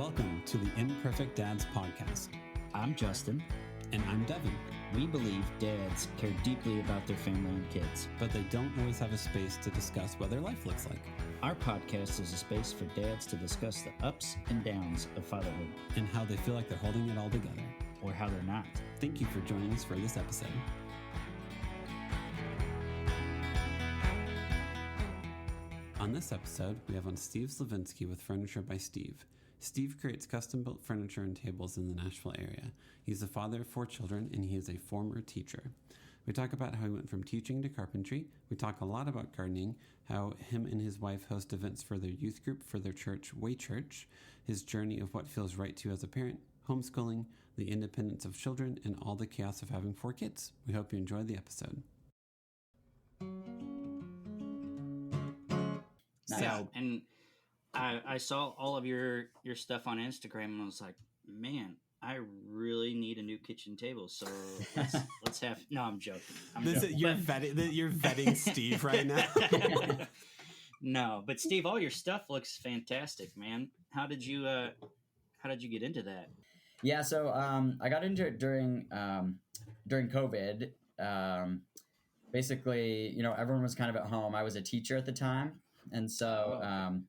Welcome to the Imperfect Dads Podcast. I'm Justin. And I'm Devin. We believe dads care deeply about their family and kids, but they don't always have a space to discuss what their life looks like. Our podcast is a space for dads to discuss the ups and downs of fatherhood. And how they feel like they're holding it all together. Or how they're not. Thank you for joining us for this episode. On this episode, we have on Steve Slovenski with Furniture by Steve. Steve creates custom-built furniture and tables in the Nashville area. He's the father of 4 children, and he is a former teacher. We talk about how he went from teaching to carpentry. We talk a lot about gardening, how him and his wife host events for their youth group for their church, WayChurch, his journey of what feels right to you as a parent, homeschooling, the independence of children, and all the chaos of having 4 kids. We hope you enjoy the episode. Yeah, and I saw all of your stuff on Instagram and I was like, man, I really need a new kitchen table. So let's have. No, I'm joking. You're vetting Steve right now. No, but Steve, all your stuff looks fantastic, man. How did you get into that? Yeah, so I got into it during COVID. Basically, everyone was kind of at home. I was a teacher at the time, and so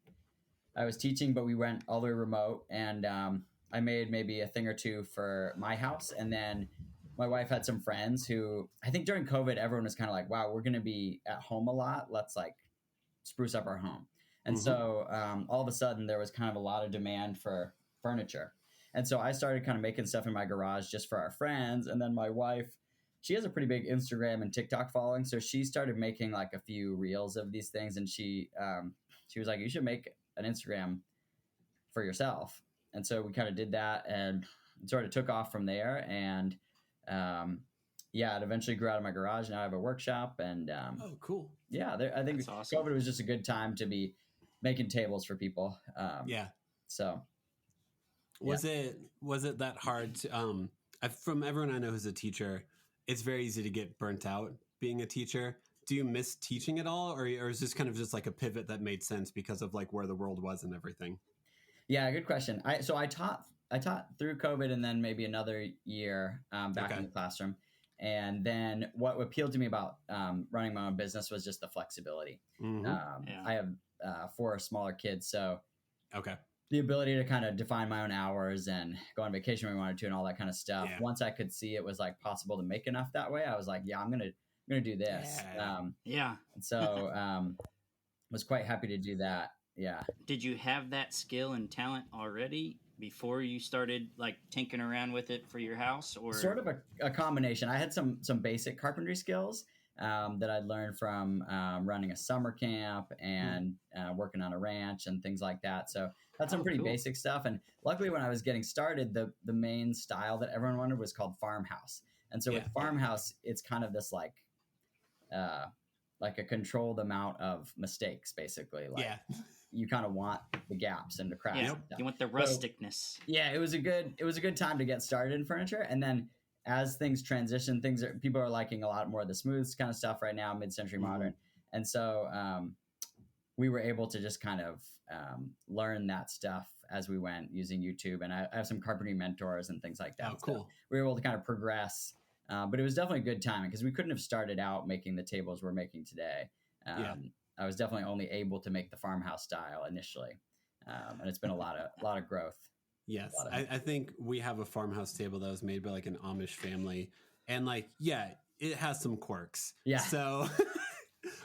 I was teaching, but we went all the way remote, and I made maybe a thing or two for my house. And then my wife had some friends who, I think during COVID, everyone was kind of like, wow, we're going to be at home a lot. Let's spruce up our home. And so all of a sudden there was kind of a lot of demand for furniture. And so I started kind of making stuff in my garage just for our friends. And then my wife, she has a pretty big Instagram and TikTok following. So she started making a few reels of these things. And she was like, you should make an Instagram for yourself. And so we kind of did that and it sort of took off from there. And it eventually grew out of my garage. Now I have a workshop and oh, cool. Yeah, I think awesome. COVID was just a good time to be making tables for people. So was it that hard to, from everyone I know who's a teacher, it's very easy to get burnt out being a teacher. Do you miss teaching at all, or is this kind of just like a pivot that made sense because of where the world was and everything? Yeah, good question. I taught through COVID and then maybe another year back in the classroom. And then what appealed to me about running my own business was just the flexibility. I have 4 smaller kids, so the ability to kind of define my own hours and go on vacation when we wanted to and all that kind of stuff. Yeah. Once I could see it was possible to make enough that way, I was like, yeah, I'm gonna do this. Yeah. And so was quite happy to do that. Yeah. Did you have that skill and talent already before you started tinkering around with it for your house, or sort of a combination? I had some basic carpentry skills that I'd learned from running a summer camp and working on a ranch and things like that. So that's some pretty basic stuff. And luckily when I was getting started, the main style that everyone wanted was called farmhouse. And so with farmhouse, it's kind of this a controlled amount of mistakes, basically. You kind of want the gaps and the cracks. Yeah, you want the rusticness. So, it was a good time to get started in furniture. And then as things transition, people are liking a lot more of the smooth kind of stuff right now, mid-century modern. And so we were able to just kind of learn that stuff as we went using YouTube. And I have some carpentry mentors and things like that. Oh, cool. So we were able to kind of progress. But it was definitely a good timing because we couldn't have started out making the tables we're making today. I was definitely only able to make the farmhouse style initially. And it's been a lot of growth. Yes. I think we have a farmhouse table that was made by an Amish family. And it has some quirks. Yeah. So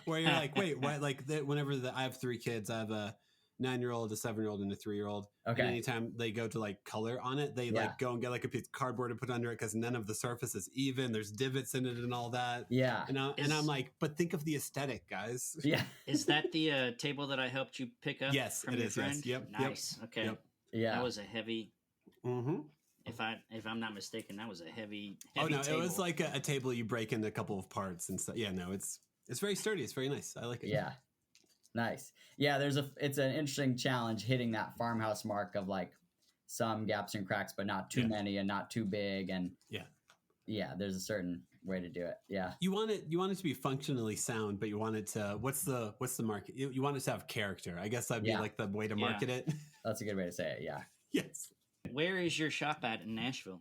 where you're wait, what? I have 3 kids, I have a 9-year-old, a 7-year-old, and a 3-year-old. Okay. And anytime they go to color on it, they go and get a piece of cardboard and put under it because none of the surface is even. There's divots in it and all that. Yeah. And I'm like, but think of the aesthetic, guys. Yeah. Is that the table that I helped you pick up? Yes, from it your is. Friend? Yes. Yep. Nice. Yep. Okay. Yep. Yeah. That was a heavy. Mm-hmm. If I'm not mistaken, that was a heavy. Oh no, table. It was a table you break into a couple of parts and stuff. Yeah. No, it's very sturdy. It's very nice. I like it. Yeah. Nice. Yeah, it's an interesting challenge hitting that farmhouse mark of some gaps and cracks, but not too many and not too big. And there's a certain way to do it. Yeah. You want it to be functionally sound, but you want it to, what's the market? You want it to have character. I guess that'd be the way to market it. That's a good way to say it. Yeah. Yes. Where is your shop at in Nashville?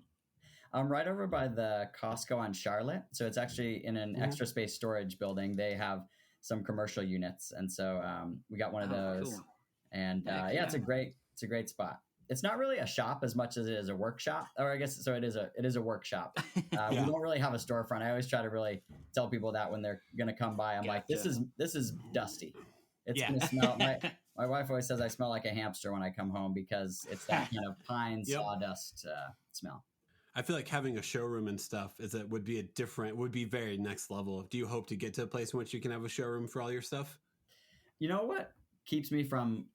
I'm right over by the Costco on Charlotte. So it's actually in an extra space storage building. They have some commercial units. And so we got one of those. Cool. And Heck it's a great spot. It's not really a shop as much as it is a workshop, or I guess so. It is a workshop. We don't really have a storefront. I always try to really tell people that when they're gonna come by. I'm like, this is dusty. It's gonna smell. My wife always says I smell like a hamster when I come home because it's that kind of pine sawdust smell. I feel like having a showroom and stuff would be very next level. Do you hope to get to a place in which you can have a showroom for all your stuff? You know what keeps me from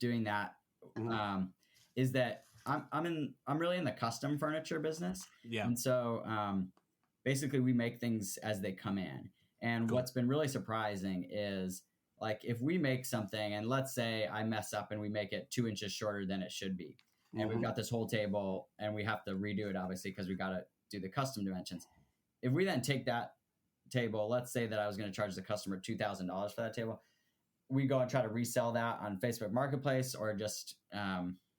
doing that is that I'm really in the custom furniture business. Yeah. And so basically we make things as they come in. And what's been really surprising is like if we make something and let's say I mess up and we make it 2 inches shorter than it should be. And we've got this whole table and we have to redo it obviously because we got to do the custom dimensions. If we then take that table, let's say that I was going to charge the customer $2,000 for that table. We go and try to resell that on Facebook Marketplace or just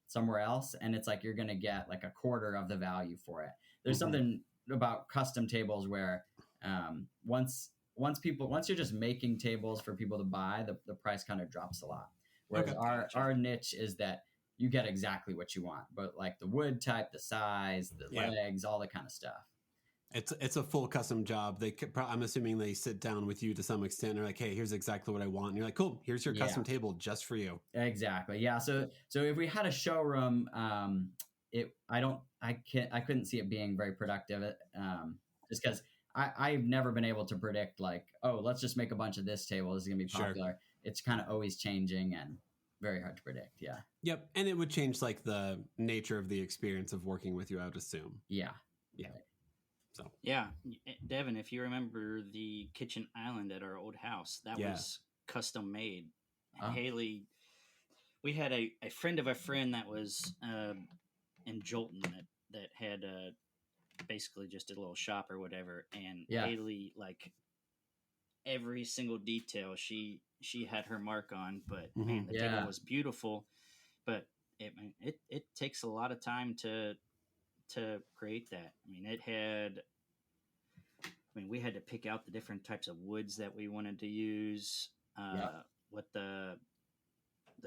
somewhere else. And it's like, you're going to get like a quarter of the value for it. There's something about custom tables where once you're just making tables for people to buy, the price kind of drops a lot. Whereas our niche is that you get exactly what you want, but like the wood type, the size, the legs, all that kind of stuff. It's a full custom job. I'm assuming they sit down with you to some extent. They're like, hey, here's exactly what I want. And you're like, cool, here's your custom table just for you. Exactly. Yeah. So if we had a showroom, I couldn't see it being very productive. Just because I've never been able to predict like, oh, let's just make a bunch of this table. This is going to be popular. Sure. It's kind of always changing and very hard to predict. Yeah. Yep. And it would change like the nature of the experience of working with you, I would assume. Yeah. Yeah. So yeah, Devin, if you remember the kitchen island at our old house, that was custom made. Haley, we had a friend of a friend that was in Jolton that had basically just a little shop or whatever, and Haley, like every single detail she had her mark on, but man, the table was beautiful, but it takes a lot of time to create that. We had to pick out the different types of woods that we wanted to use, what the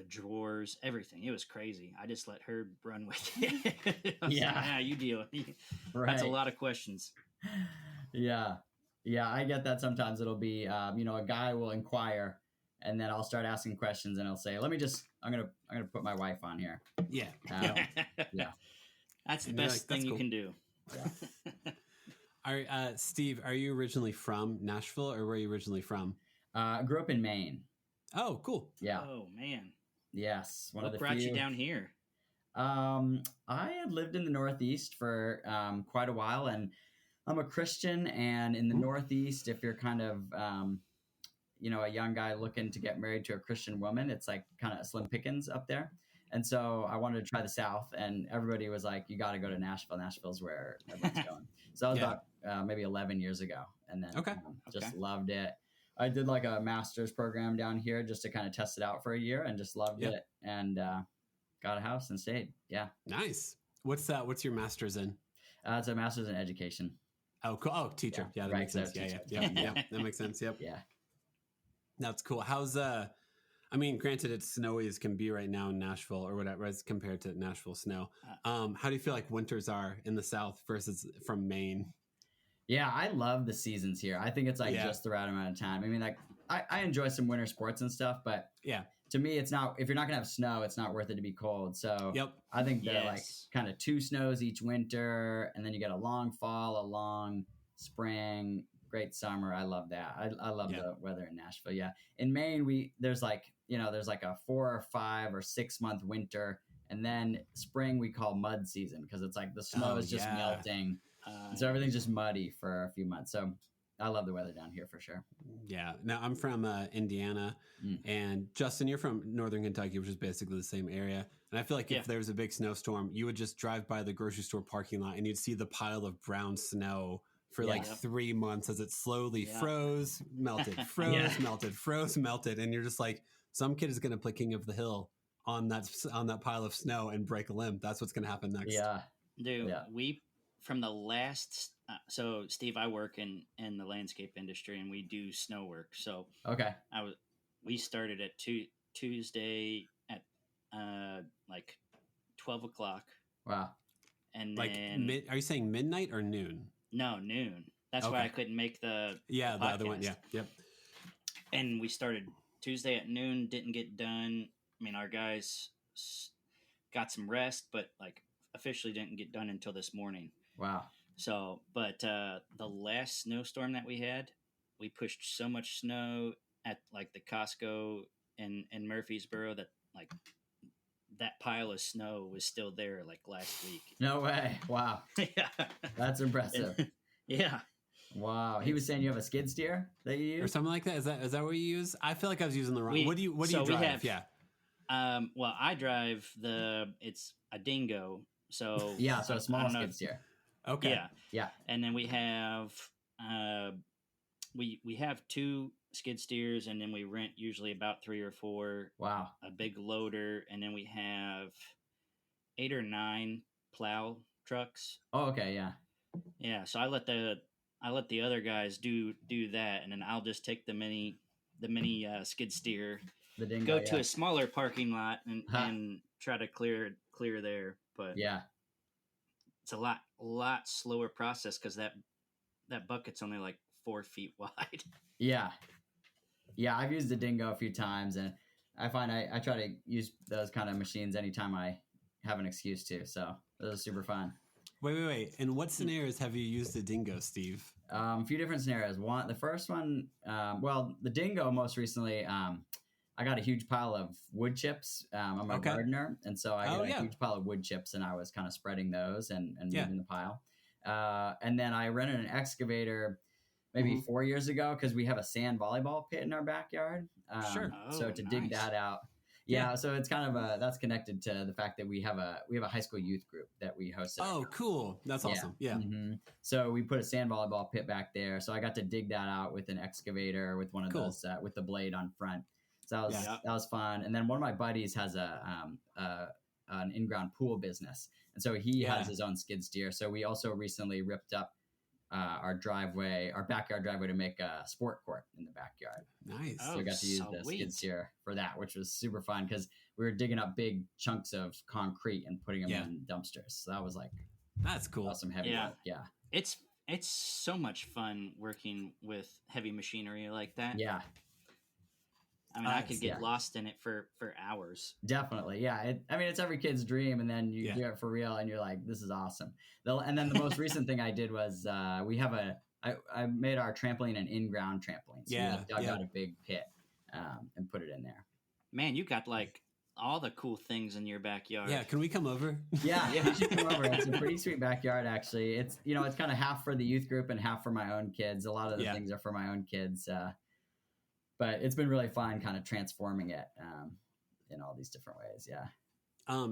drawers, everything. It was crazy. I just let her run with it. You deal. Right. That's a lot of questions. Yeah. Yeah. I get that sometimes it'll be, a guy will inquire and then I'll start asking questions and he'll say, I'm going to put my wife on here. Yeah. Yeah. That's the best thing you can do. Yeah. Steve, are you originally from Nashville or where are you originally from? I grew up in Maine. Oh, cool. Yeah. Oh, man. Yes. What brought you down here? I had lived in the Northeast for quite a while, and I'm a Christian. And in the Northeast, if you're kind of, a young guy looking to get married to a Christian woman, it's like kind of slim pickings up there. And so I wanted to try the South, and everybody was like, you got to go to Nashville. Nashville's where everyone's going. So that was about maybe 11 years ago. And then just loved it. I did like a master's program down here just to kind of test it out for a year and just loved it and got a house and stayed. Yeah. Nice. What's your master's in? It's a master's in education. Oh, cool. Oh, teacher. Yeah, that makes sense. Yeah. That makes sense. Yep. Yeah. That's cool. How's granted it's snowy as can be right now in Nashville or whatever as compared to Nashville snow. How do you feel like winters are in the South versus from Maine? Yeah, I love the seasons here. I think it's just the right amount of time. I mean, like I enjoy some winter sports and stuff, but to me, it's not, if you're not gonna have snow, it's not worth it to be cold. So I think that like kind of 2 snows each winter, and then you get a long fall, a long spring, great summer. I love that. I love the weather in Nashville. Yeah. In Maine, there's like a 4 or 5 or 6 month winter. And then spring we call mud season because it's like the snow is just melting. So everything's just muddy for a few months. So I love the weather down here for sure. Yeah. Now I'm from Indiana, and Justin, you're from Northern Kentucky, which is basically the same area. And I feel like if there was a big snowstorm, you would just drive by the grocery store parking lot and you'd see the pile of brown snow for 3 months as it slowly froze, melted, froze, melted, froze, melted. And you're just like, some kid is going to play King of the Hill on that pile of snow and break a limb. That's what's going to happen next. Yeah. Dude, Yeah. we from the last so Steve, I work in the landscape industry and we do snow work. So Okay. we started at Tuesday at like 12 o'clock. Wow. And Like then are you saying midnight or noon? no, noon. That's why I couldn't make the the other one. podcast. Yeah. Yep. And we started Tuesday at noon, didn't get done. I mean, our guys got some rest, but like officially didn't get done until this morning. Wow. So, but the last snowstorm that we had, we pushed so much snow at like the Costco in Murfreesboro that like that pile of snow was still there like last week. No way. Wow. Yeah. That's impressive. Yeah. Wow. He was saying you have a skid steer that you use? Or something like that. Is that what you use? I feel like I was using the wrong. What do you drive? Well, I drive it's a Dingo. So yeah, so a small skid steer. Okay. Yeah. Yeah. And then we have we have 2 skid steers, and then we rent usually about 3 or 4. Wow. A big loader, and then we have 8 or 9 plow trucks. Oh, okay, yeah. Yeah, so I let the other guys do that, and then I'll just take the mini skid steer, The Dingo, go to a smaller parking lot and try to clear there. But yeah, it's a lot slower process because that bucket's only like 4 feet wide. Yeah. I've used the Dingo a few times, and I find I try to use those kind of machines anytime I have an excuse to. So those are super fun. Wait. In what scenarios have you used the Dingo, Steve? A few different scenarios. The first one, the Dingo most recently, I got a huge pile of wood chips. I'm a gardener, and so I got a huge pile of wood chips, and I was kind of spreading those and moving the pile. And then I rented an excavator maybe 4 years ago because we have a sand volleyball pit in our backyard. Sure. So to dig that out. Yeah, so it's kind of that's connected to the fact that we have a high school youth group that we hosted. Oh, cool! That's awesome. Yeah. Mm-hmm. So we put a sand volleyball pit back there. So I got to dig that out with an excavator with one of those with the blade on front. So that was fun. And then one of my buddies has an in-ground pool business, and so he has his own skid steer. So we also recently ripped up our backyard driveway to make a sport court in the backyard. Nice. So we got to use the skid steer for that, which was super fun because we were digging up big chunks of concrete and putting them in dumpsters. So that was that's cool. Awesome heavy work. Yeah. It's so much fun working with heavy machinery like that. Yeah. I mean, I could get lost in it for hours. Definitely. Yeah. It's every kid's dream. And then you do it for real and you're like, this is awesome. And then the most recent thing I did was I made our trampoline an in-ground trampoline. So we dug out a big pit and put it in there. Man, you got like all the cool things in your backyard. Yeah. Can we come over? Yeah. You should come over. It's a pretty sweet backyard, actually. It's, it's kind of half for the youth group and half for my own kids. A lot of the things are for my own kids. But it's been really fun kind of transforming it in all these different ways. Yeah.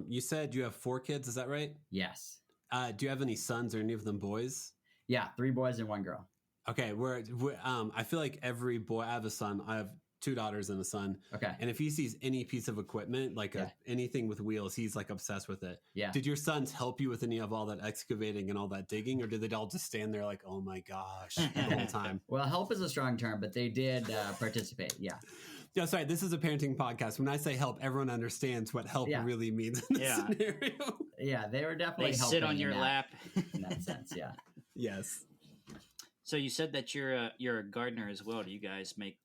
You said you have 4 kids. Is that right? Yes. Do you have any sons or any of them boys? Yeah. 3 boys and 1 girl. Okay. I feel like every boy, I have a son. I have 2 daughters and a son. Okay. And if he sees any piece of equipment, like anything with wheels, he's like obsessed with it. Yeah. Did your sons help you with any of all that excavating and all that digging, or did they all just stand there like, oh my gosh, the whole time? Well, help is a strong term, but they did participate. Yeah. Yeah, sorry. This is a parenting podcast. When I say help, everyone understands what help really means in this scenario. Yeah, they were definitely they helping sit on your lap in that sense. Yeah. Yes. So you said that you're a gardener as well. Do you guys make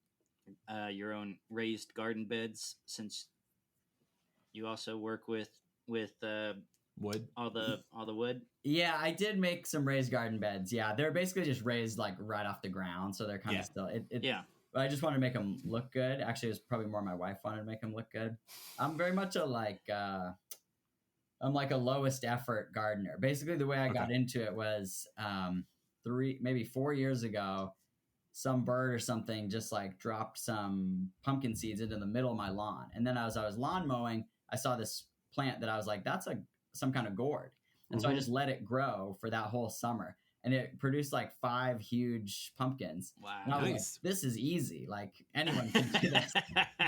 your own raised garden beds, since you also work with wood, all the wood? Yeah, I did make some raised garden beds. Yeah, they're basically just raised like right off the ground, so they're kind of still. But I just wanted to make them look good. Actually, it was probably more my wife wanted to make them look good. I'm very much I'm like a lowest effort gardener. Basically, the way I got into it was 4 years ago. Some bird or something just like dropped some pumpkin seeds into the middle of my lawn. And then as I was lawn mowing, I saw this plant that I was like, that's some kind of gourd. And so I just let it grow for that whole summer. and it produced like 5 huge pumpkins. Wow. And I was Nice. like, this is easy. Like anyone can do this.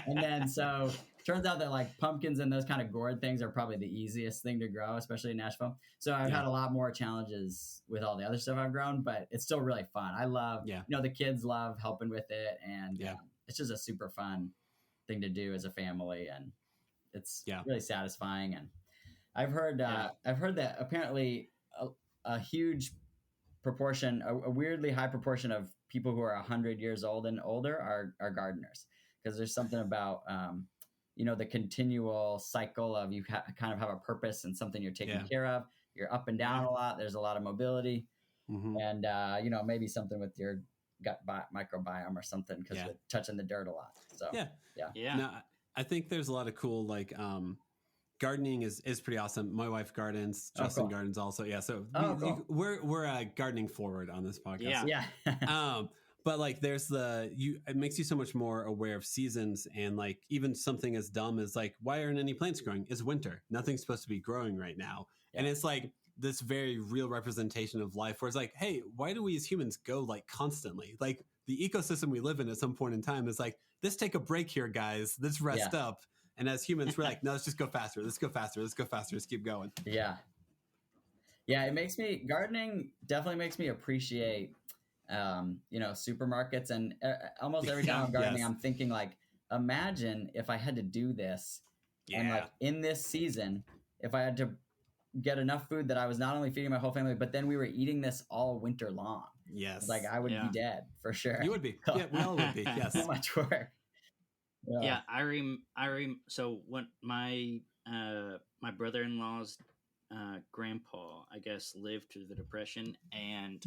And then so turns out that like pumpkins and those kind of gourd things are probably the easiest thing to grow, especially in Nashville. So I've had a lot more challenges with all the other stuff I've grown, but it's still really fun. I love, the kids love helping with it, and it's just a super fun thing to do as a family, and it's really satisfying. And I've heard that apparently a huge proportion, a weirdly high proportion of people who are 100 years old and older are gardeners, because there's something about the continual cycle of you kind of have a purpose and something you're taking care of. You're up and down a lot. There's a lot of mobility, and maybe something with your gut microbiome or something, because you're touching the dirt a lot. So No, I think there's a lot of cool gardening is pretty awesome. My wife gardens. Justin gardens also. Yeah. So we're gardening forward on this podcast. Yeah. But like there's it makes you so much more aware of seasons, and like even something as dumb as like, why aren't any plants growing? It's winter. Nothing's supposed to be growing right now. Yeah. And it's like this very real representation of life where it's like, hey, why do we as humans go like constantly? Like the ecosystem we live in at some point in time is like, let's take a break here, guys. Let's rest up. And as humans, we're like, no, let's just go faster. Let's go faster. Let's go faster. Let's keep going. Yeah. Yeah. Gardening definitely makes me appreciate, supermarkets. And almost every time I'm gardening, I'm thinking like, imagine if I had to do this. And like in this season, if I had to get enough food that I was not only feeding my whole family, but then we were eating this all winter long. Yes. Like I would be dead for sure. You would be. Yeah, we all would be. Yes. So much work. Yeah, so when my brother-in-law's grandpa, I guess, lived through the Depression and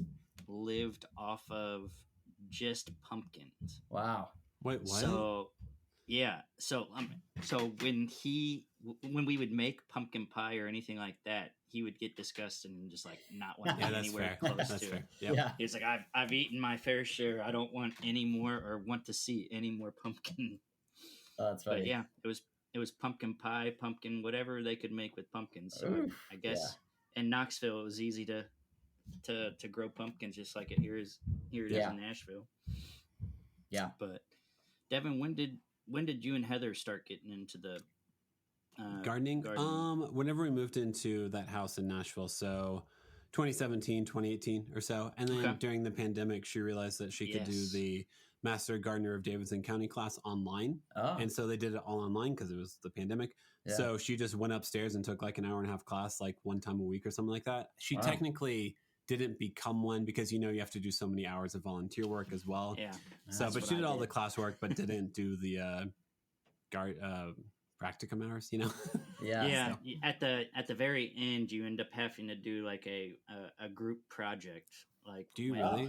lived off of just pumpkins. Wow. Wait, what? So when we would make pumpkin pie or anything like that, he would get disgusted and just like not want to be anywhere close to it. Yeah. He's like, I've eaten my fair share. I don't want any more or want to see any more pumpkin. Oh, that's funny. But it was pumpkin pie, pumpkin, whatever they could make with pumpkins. So I guess in Knoxville it was easy to grow pumpkins, just like here it is in Nashville. Yeah. But Devin, when did you and Heather start getting into the gardening? Whenever we moved into that house in Nashville, so 2017, 2018 or so. And then during the pandemic, she realized that she could do the Master Gardener of Davidson County class online. Oh. And so they did it all online because it was the pandemic. Yeah. So she just went upstairs and took like an 1.5 hour class, like one time a week or something like that. She technically didn't become one because, you have to do so many hours of volunteer work as well. Yeah. So, but she did all the classwork, but didn't do the practicum hours, Yeah. So. At the very end, you end up having to do like a group project. Like, do you really?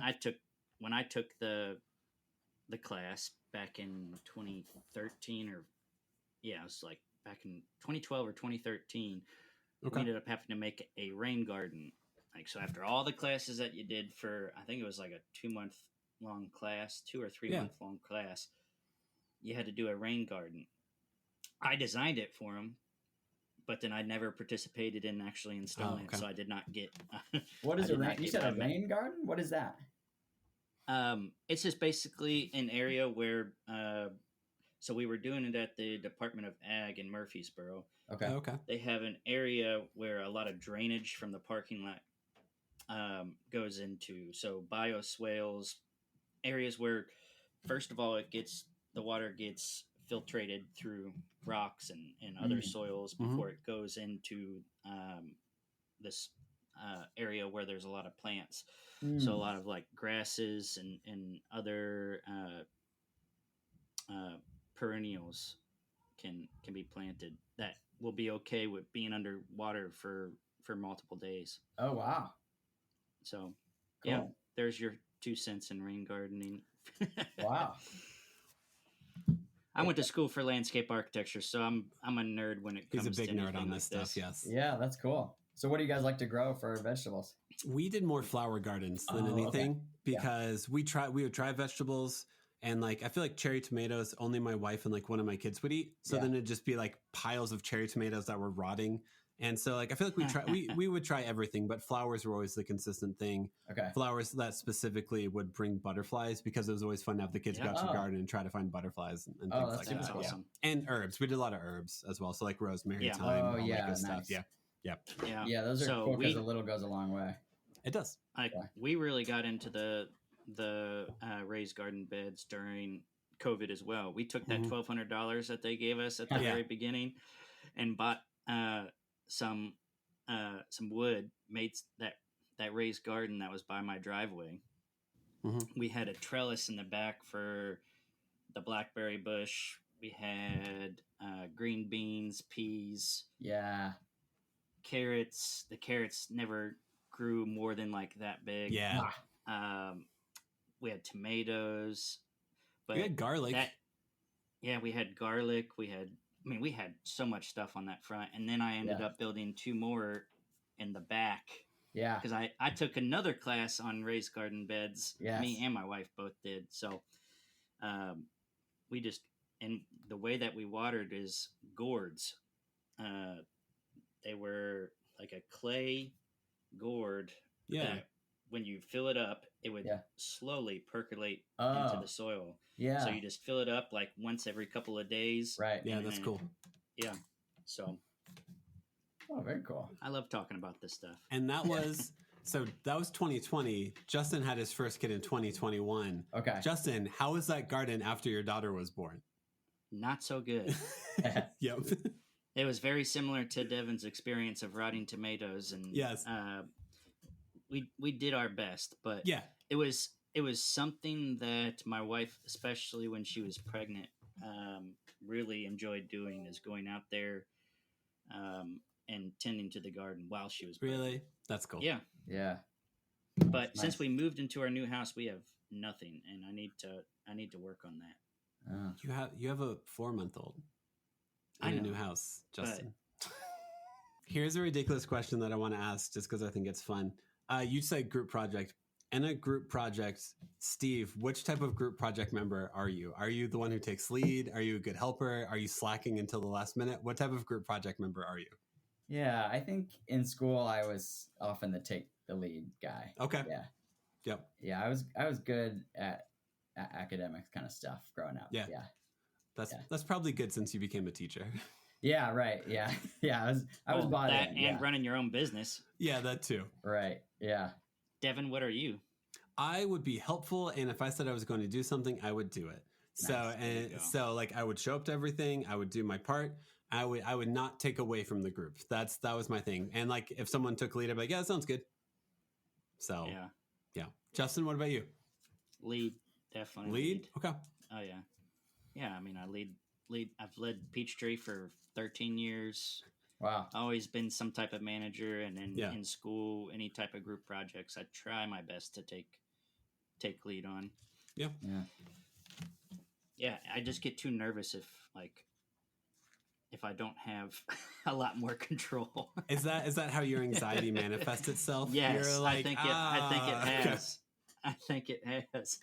When I took the class back in 2013, it was like back in 2012 or 2013. We ended up having to make a rain garden. Like, so after all the classes that you did for, I think it was like a 2-month long class, 2 or 3 month long class, you had to do a rain garden. I designed it for him, but then I never participated in actually installing it, so I did not get. What is a rain? You said a rain garden? What is that? It's just basically an area where, so we were doing it at the Department of Ag in Murfreesboro. Okay. They have an area where a lot of drainage from the parking lot goes into. So bioswales, areas where, first of all, the water gets filtrated through rocks and other soils before it goes into this area where there's a lot of plants. So a lot of like grasses and other perennials can be planted that will be okay with being underwater for multiple days. Oh, wow. So cool. There's your 2 cents in rain gardening. Wow. I went to school for landscape architecture, so I'm a nerd when it comes to He's a big nerd on like this stuff, yes. Yeah, that's cool. So what do you guys like to grow for vegetables? We did more flower gardens than anything because we would try vegetables, and like I feel like cherry tomatoes only my wife and like one of my kids would eat. So then it'd just be like piles of cherry tomatoes that were rotting And so like I feel like we would try everything, but flowers were always the consistent thing. Okay. Flowers that specifically would bring butterflies, because it was always fun to have the kids go out to the garden and try to find butterflies and things like that. That's awesome. Yeah. And herbs. We did a lot of herbs as well. So like rosemary, thyme, all that good nice. stuff. Yeah. Yeah, those are cool because a little goes a long way. It does. We really got into the raised garden beds during COVID as well. We took that $1,200 that they gave us at the very beginning and bought some wood, made that raised garden that was by my driveway. We had a trellis in the back for the blackberry bush. We had green beans, peas, carrots. The carrots never grew more than like that big. We had tomatoes, but we had garlic. We had garlic. We had so much stuff on that front, and then I ended up building 2 more in the back. Yeah, because I took another class on raised garden beds. Yes. Me and my wife both did. So, we just, and the way that we watered is gourds. They were like a clay gourd. That when you fill it up, it would slowly percolate into the soil. Yeah. So you just fill it up like once every couple of days. Right. Yeah, that's cool. Yeah. So. Oh, very cool. I love talking about this stuff. And that was, that was 2020. Justin had his first kid in 2021. Okay. Justin, how was that garden after your daughter was born? Not so good. Yep. It was very similar to Devin's experience of rotting tomatoes. And yes. We did our best, but it was something that my wife, especially when she was pregnant, really enjoyed doing, is going out there and tending to the garden while she was pregnant. Really? That's cool. Yeah. Yeah. But since we moved into our new house, we have nothing, and I need to work on that. You have a 4-month-old in a new house, Justin. Here's a ridiculous question that I want to ask just because I think it's fun. You said group project. In a group project, Steve, which type of group project member are you? Are you the one who takes lead? Are you a good helper? Are you slacking until the last minute? What type of group project member are you? Yeah, I think in school I was often the lead guy. Okay. Yeah. Yep. Yeah, I was good at academic kind of stuff growing up. Yeah. That's probably good since you became a teacher. Yeah, right. Yeah. Yeah, I was bought that in. And running your own business. Yeah, that too. Right. Yeah. Devin, what are you? I would be helpful, and if I said I was going to do something, I would do it. Nice. So like I would show up to everything, I would do my part. I would not take away from the group. That was my thing. And like if someone took lead, I'd be like, yeah, that sounds good. So yeah. Justin, what about you? Lead, definitely. Lead? Okay. Oh yeah. Yeah, I mean I lead I've led Peachtree for 13 years. Wow. Always been some type of manager, and in school, any type of group projects, I try my best to take lead on. Yeah. Yeah. Yeah, I just get too nervous if I don't have a lot more control. Is that how your anxiety manifests itself? Yes, You're like, I think it has. I think it has.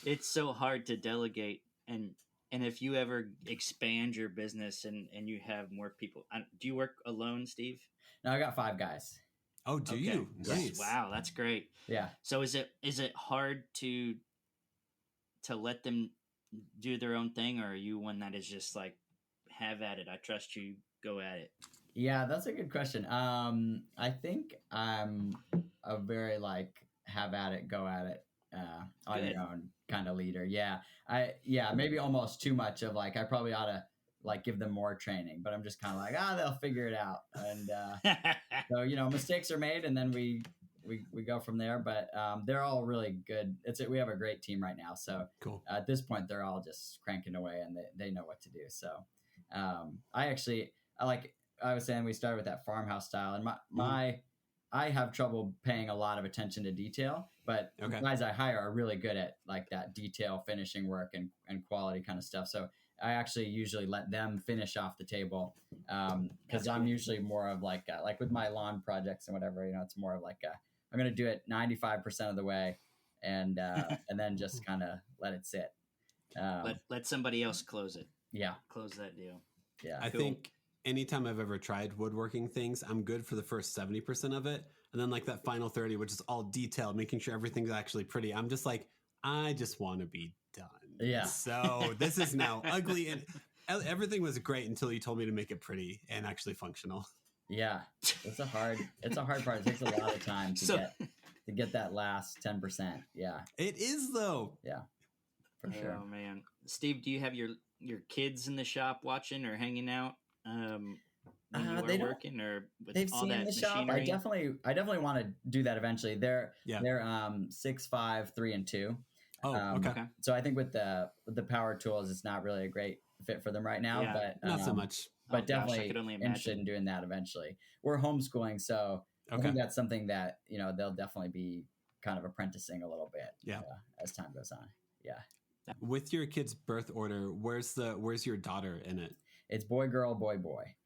It's so hard to delegate, and if you ever expand your business and you have more people, do you work alone, Steve? No, I got 5 guys. Oh, do you? Nice. Wow, that's great. Yeah. So is it hard to let them do their own thing, or are you one that is just like, have at it, I trust you, go at it? Yeah, that's a good question. I think I'm a very like have at it, go at it, on your own kind of leader. Yeah. Maybe almost too much of like, I probably ought to like give them more training, but I'm just kind of like, they'll figure it out. And, so, mistakes are made and then we go from there, but, they're all really good. We have a great team right now. So cool. At this point, they're all just cranking away and they know what to do. So, I was saying, we started with that farmhouse style, and I have trouble paying a lot of attention to detail, but the guys I hire are really good at like that detail finishing work and quality kind of stuff. So I actually usually let them finish off the table. Cause I'm usually more of like with my lawn projects and whatever, it's more of like I'm going to do it 95% of the way and then just kind of let it sit. Let somebody else close it. Yeah. Close that deal. Yeah. I think anytime I've ever tried woodworking things, I'm good for the first 70% of it. And then like that final 30, which is all detailed, making sure everything's actually pretty. I'm just like, I just want to be done. Yeah. So this is now ugly, and everything was great until you told me to make it pretty and actually functional. Yeah. It's a hard part. It takes a lot of time to get that last 10%. Yeah. It is though. Yeah. For sure. Oh man. Steve, do you have your kids in the shop watching or hanging out? When you are working, or with they've all seen that the shop. machinery? I definitely want to do that eventually. They're 6, 5, 3, and 2. Oh, okay. So I think with the power tools, it's not really a great fit for them right now. Yeah. But Not so much. But definitely I could only interested in doing that eventually. We're homeschooling, so I think that's something that they'll definitely be kind of apprenticing a little bit. As time goes on. Yeah. With your kid's birth order, where's your daughter in it? It's boy, girl, boy, boy.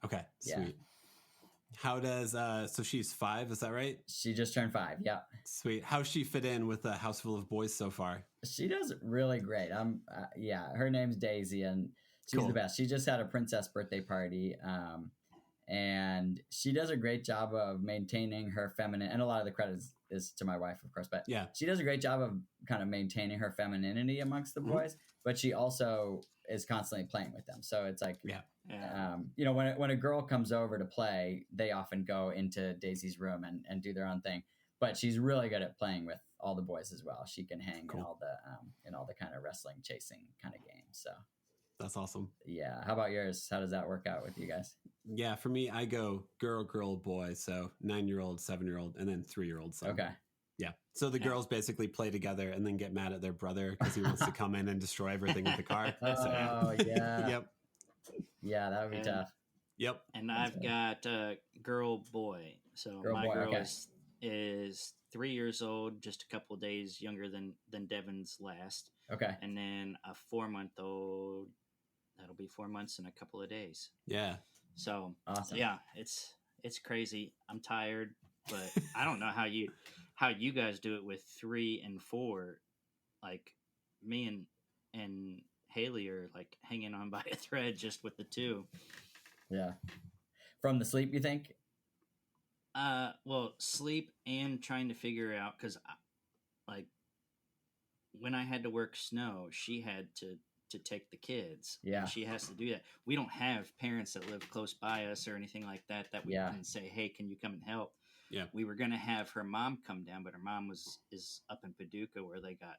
Okay, sweet. Yeah. How does so she's 5, is that right? She just turned 5. Yeah. Sweet. How's she fit in with a house full of boys so far? She does really great. Her name's Daisy, and she's the best. She just had a princess birthday party, and she does a great job of maintaining her feminine. And a lot of the credit is to my wife, of course, but she does a great job of kind of maintaining her femininity amongst the boys. But she also is constantly playing with them. So it's like, when a girl comes over to play, they often go into Daisy's room and do their own thing. But she's really good at playing with all the boys as well. She can hang in all the kind of wrestling, chasing kind of games. So that's awesome. Yeah. How about yours? How does that work out with you guys? Yeah, for me, I go girl, girl, boy. So 9-year-old, 7-year-old, and then 3-year-old. So. Okay. Yeah. So the girls basically play together and then get mad at their brother because he wants to come in and destroy everything with the car. Oh, yeah. Yep. Yeah, that would be tough. Yep. And I've got girl, boy. So my girl is 3 years old, just a couple of days younger than Devin's last. Okay. And then a 4-month-old, that'll be 4 months in a couple of days. Yeah. So awesome. Yeah, it's crazy. I'm tired, but I don't know how you guys do it with 3 and 4. Like me and Haley are like hanging on by a thread just with the 2. Yeah. From the sleep, you think? Well, sleep and trying to figure out, because like when I had to work snow, she had to take the kids. Yeah. She has to do that. We don't have parents that live close by us or anything like that we can say, hey, can you come and help? Yeah. We were going to have her mom come down, but her mom is up in Paducah where they got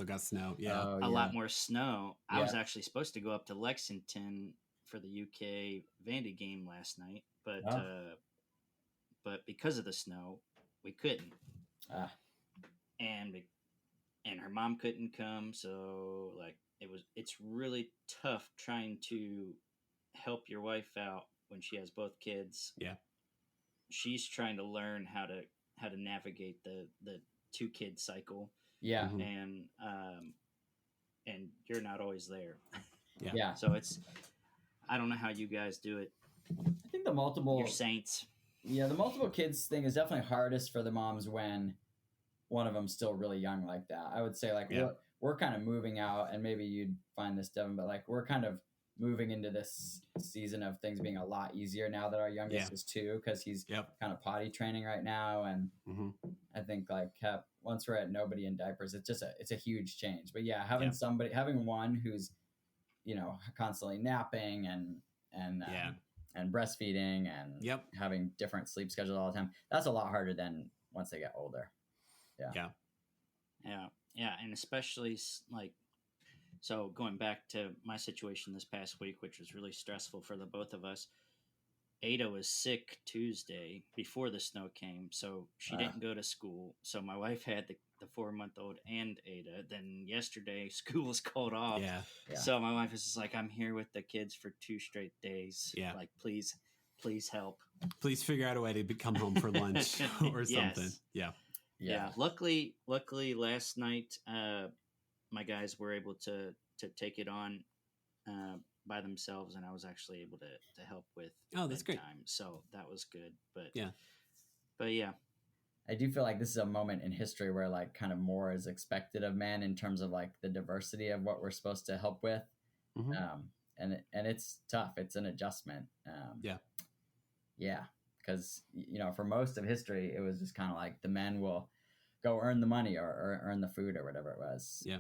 got snow. Yeah. A lot more snow. I was actually supposed to go up to Lexington for the UK Vandy game last night, but because of the snow, we couldn't. And her mom couldn't come, so like it's really tough trying to help your wife out when she has both kids. Yeah. She's trying to learn how to navigate the 2-kid cycle. Yeah. And you're not always there. Yeah. So I don't know how you guys do it. I think you're saints. Yeah, the multiple kids thing is definitely hardest for the moms when one of them's still really young like that. I would say like we're kind of moving out, and maybe you'd find this, Devin, but like we're kind of moving into this season of things being a lot easier now that our youngest is 2, because he's kind of potty training right now. And I think like once we're at nobody in diapers, it's a huge change. But yeah, having one who's, constantly napping and breastfeeding and having different sleep schedules all the time, that's a lot harder than once they get older. Yeah. And especially like, so going back to my situation this past week, which was really stressful for the both of us, Ada was sick Tuesday before the snow came, so she didn't go to school. So my wife had the 4-month-old and Ada. Then yesterday, school was called off. Yeah. So my wife is just like, I'm here with the kids for 2 straight days. Yeah. Like, please help. Please figure out a way to come home for lunch or something. Yeah. Luckily, last night, my guys were able to take it on by themselves, and I was actually able to help with that's great. Time. So that was good. But yeah. I do feel like this is a moment in history where like kind of more is expected of men in terms of like the diversity of what we're supposed to help with. and it's tough. It's an adjustment. Yeah, because for most of history, it was just kind of like the men will go earn the money or earn the food or whatever it was. Yeah.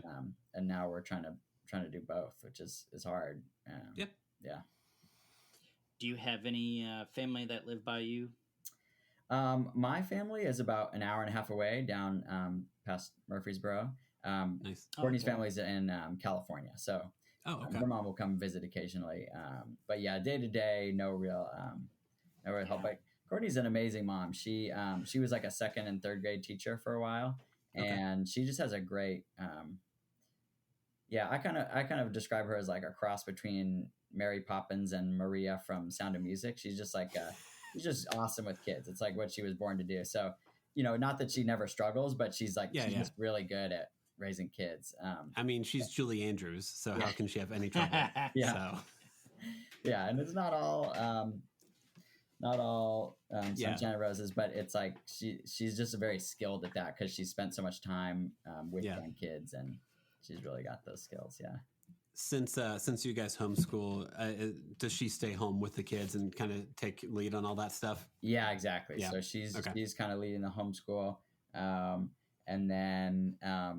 And now we're trying to do both, which is hard. Yep. Yeah. Do you have any family that live by you? My family is about an hour and a half away down past Murfreesboro. Nice. Courtney's family's in California, so okay. her mom will come visit occasionally. But yeah, day to day, no real help. But Courtney's an amazing mom. She was like a second and third grade teacher for a while, and she just has a great. I kind of describe her as like a cross between Mary Poppins and Maria from Sound of Music. She's just like she's just awesome with kids. It's like what she was born to do. So, not that she never struggles, but she's like she's just really good at raising kids. I mean, she's Julie Andrews, so how can she have any trouble? Yeah. Yeah, and it's not all sunshine and roses, but it's like she's just very skilled at that because she spent so much time with young kids, and she's really got those skills. Yeah. Since you guys homeschool, does she stay home with the kids and kind of take lead on all that stuff? Yeah, exactly. Yeah. So she's kind of leading the homeschool, and then